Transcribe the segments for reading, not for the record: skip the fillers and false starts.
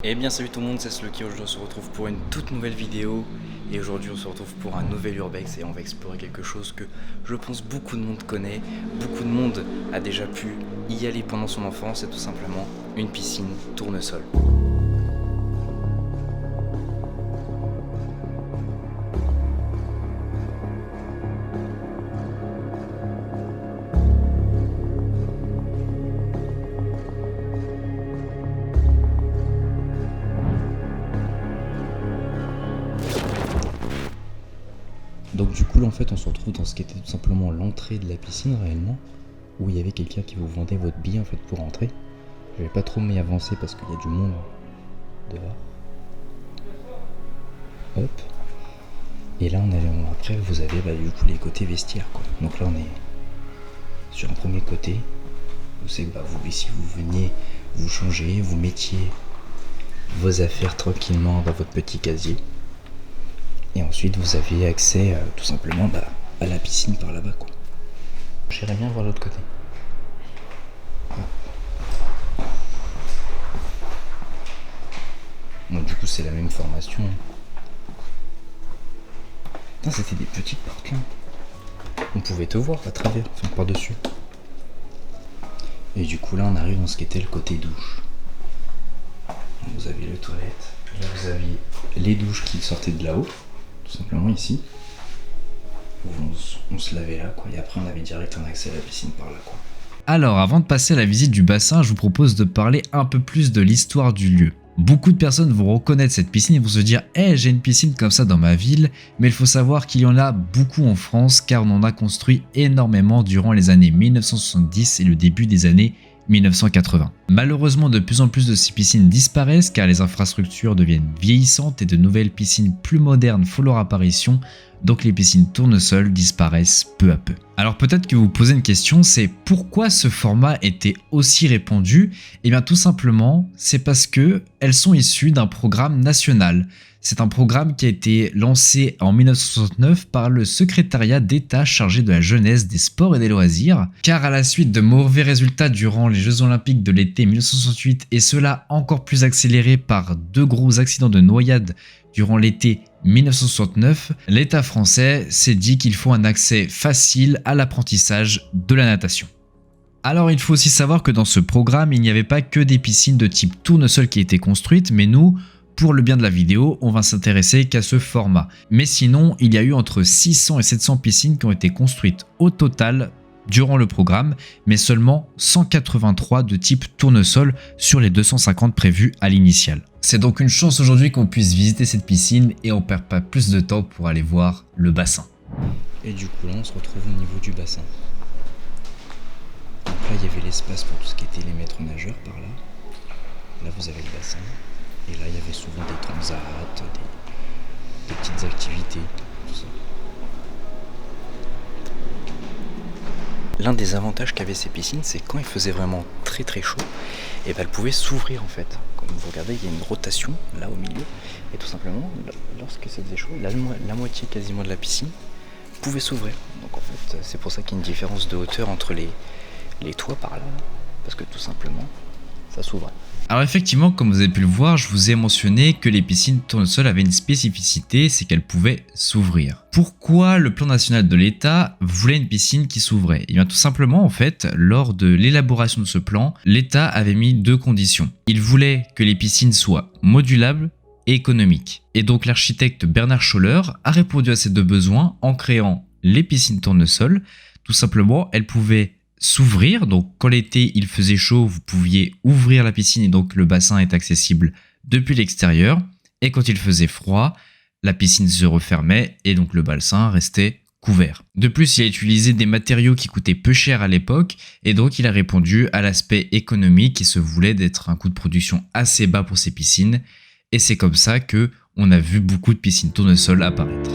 Eh bien salut tout le monde, c'est Slucky. Aujourd'hui on se retrouve pour une toute nouvelle vidéo. Et aujourd'hui on se retrouve pour un nouvel urbex. Et on va explorer quelque chose que je pense beaucoup de monde connaît. Beaucoup de monde a déjà pu y aller pendant son enfance. C'est tout simplement une piscine tournesol. Donc du coup là en fait on se retrouve dans ce qui était tout simplement l'entrée de la piscine réellement, où il y avait quelqu'un qui vous vendait votre billet en fait pour entrer. Je vais pas trop m'y avancer parce qu'il y a du monde dehors. Hop. Et là après vous avez du coup les côtés vestiaires quoi. Donc là on est sur un premier côté. Vous savez que vous ici vous veniez vous changer, vous mettiez vos affaires tranquillement dans votre petit casier. Et ensuite vous aviez accès tout simplement à la piscine par là-bas quoi. J'irais bien voir l'autre côté. Bon du coup c'est la même formation. Putain, c'était des petites portes là. On pouvait te voir à travers, enfin par dessus. Et du coup là on arrive dans ce qui était le côté douche. Donc, vous aviez les toilettes. Là vous aviez les douches qui sortaient de là-haut. Tout simplement ici, où on se lavait là quoi, et après on avait direct un accès à la piscine par là quoi. Alors avant de passer à la visite du bassin, je vous propose de parler un peu plus de l'histoire du lieu. Beaucoup de personnes vont reconnaître cette piscine et vont se dire « Hey, j'ai une piscine comme ça dans ma ville », mais il faut savoir qu'il y en a beaucoup en France car on en a construit énormément durant les années 1970 et le début des années 1980. Malheureusement, de plus en plus de ces piscines disparaissent car les infrastructures deviennent vieillissantes et de nouvelles piscines plus modernes font leur apparition, donc les piscines tournesol disparaissent peu à peu. Alors peut-être que vous vous posez une question, c'est pourquoi ce format était aussi répandu? Eh bien tout simplement, c'est parce que elles sont issues d'un programme national. C'est un programme qui a été lancé en 1969 par le secrétariat d'État chargé de la jeunesse, des sports et des loisirs, car à la suite de mauvais résultats durant les Jeux Olympiques de l'été 1968 et cela encore plus accéléré par deux gros accidents de noyade durant l'été 1969, l'État français s'est dit qu'il faut un accès facile à l'apprentissage de la natation. Alors il faut aussi savoir que dans ce programme, il n'y avait pas que des piscines de type tournesol qui étaient construites, mais nous, pour le bien de la vidéo, on va s'intéresser qu'à ce format. Mais sinon, il y a eu entre 600 et 700 piscines qui ont été construites au total durant le programme, mais seulement 183 de type tournesol sur les 250 prévus à l'initial. C'est donc une chance aujourd'hui qu'on puisse visiter cette piscine et on perd pas plus de temps pour aller voir le bassin. Et du coup là on se retrouve au niveau du bassin. Donc là il y avait l'espace pour tout ce qui était les maîtres nageurs par là. Là vous avez le bassin. Et là il y avait souvent des transats, des petites activités, tout ça. L'un des avantages qu'avaient ces piscines, c'est quand il faisait vraiment très très chaud, et elles pouvaient s'ouvrir en fait. Comme vous regardez, il y a une rotation là au milieu, et tout simplement, lorsque ça faisait chaud, la moitié quasiment de la piscine pouvait s'ouvrir. Donc en fait, c'est pour ça qu'il y a une différence de hauteur entre les toits par là, parce que tout simplement, ça s'ouvrait. Alors effectivement, comme vous avez pu le voir, je vous ai mentionné que les piscines tournesol avaient une spécificité, c'est qu'elles pouvaient s'ouvrir. Pourquoi le plan national de l'État voulait une piscine qui s'ouvrait? Et bien tout simplement, en fait, lors de l'élaboration de ce plan, l'État avait mis deux conditions. Il voulait que les piscines soient modulables et économiques. Et donc l'architecte Bernard Scholler a répondu à ces deux besoins en créant les piscines tournesol. Tout simplement, elles pouvaient s'ouvrir, donc quand l'été il faisait chaud, vous pouviez ouvrir la piscine et donc le bassin est accessible depuis l'extérieur, et quand il faisait froid, la piscine se refermait et donc le bassin restait couvert. De plus, il a utilisé des matériaux qui coûtaient peu cher à l'époque et donc il a répondu à l'aspect économique qui se voulait d'être un coût de production assez bas pour ces piscines, et c'est comme ça que on a vu beaucoup de piscines tournesol apparaître.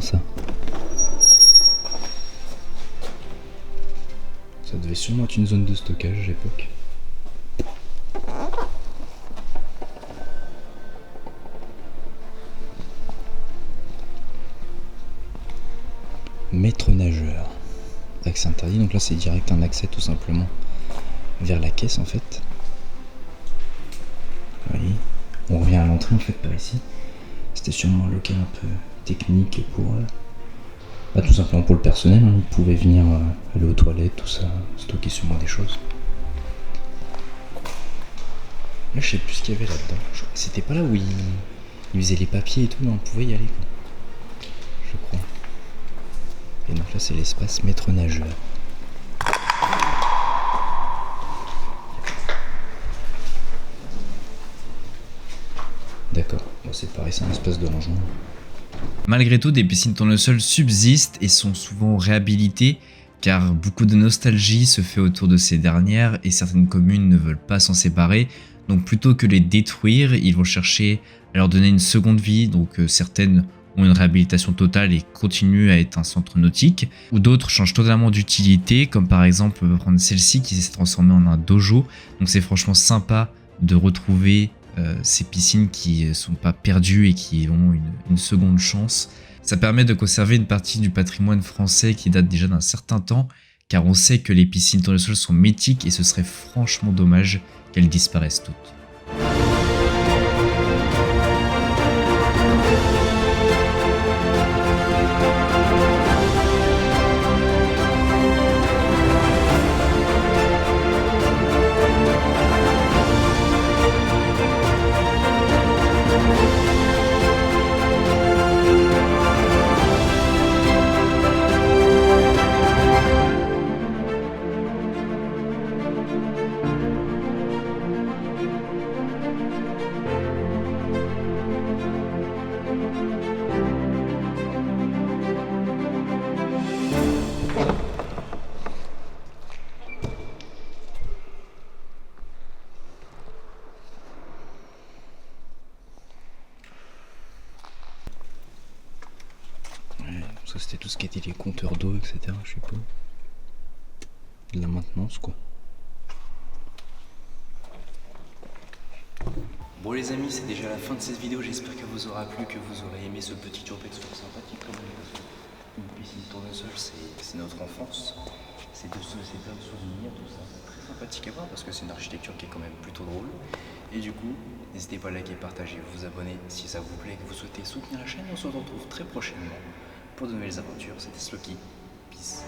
ça? Ça devait sûrement être une zone de stockage à l'époque. Maître nageur. Accès interdit, donc là c'est direct un accès tout simplement vers la caisse en fait. Oui. On revient à l'entrée en fait par ici. C'était sûrement un local un peu technique pour... tout simplement pour le personnel, hein. Ils pouvaient venir aller aux toilettes, tout ça, stocker sûrement des choses. Là je sais plus ce qu'il y avait là-dedans. C'était pas là où ils faisaient les papiers et tout, mais on pouvait y aller quoi. Je crois. Et donc là c'est l'espace maître nageur. D'accord, bon, c'est pareil, c'est un espace de rangement. Malgré tout, des piscines tournesols subsistent et sont souvent réhabilitées car beaucoup de nostalgie se fait autour de ces dernières et certaines communes ne veulent pas s'en séparer. Donc plutôt que les détruire, ils vont chercher à leur donner une seconde vie. Donc certaines ont une réhabilitation totale et continuent à être un centre nautique, ou d'autres changent totalement d'utilité, comme par exemple on peut prendre celle-ci qui s'est transformée en un dojo. Donc c'est franchement sympa de retrouver ces piscines qui sont pas perdues et qui ont une seconde chance. Ça permet de conserver une partie du patrimoine français qui date déjà d'un certain temps, car on sait que les piscines tournesols sont mythiques et ce serait franchement dommage qu'elles disparaissent toutes. Ça c'était tout ce qui était les compteurs d'eau, etc. Je sais pas. De la maintenance quoi. Bon les amis, c'est déjà la fin de cette vidéo. J'espère qu'elle vous aura plu, que vous aurez aimé ce petit urbex fort sympathique comme une piscine tournesol, c'est notre enfance. C'est plein de souvenirs, tout ça. C'est très sympathique à voir parce que c'est une architecture qui est quand même plutôt drôle. Et du coup, n'hésitez pas à liker, partager, vous abonner si ça vous plaît et que vous souhaitez soutenir la chaîne. On se retrouve très prochainement pour de nouvelles aventures. C'était Sloky. Peace.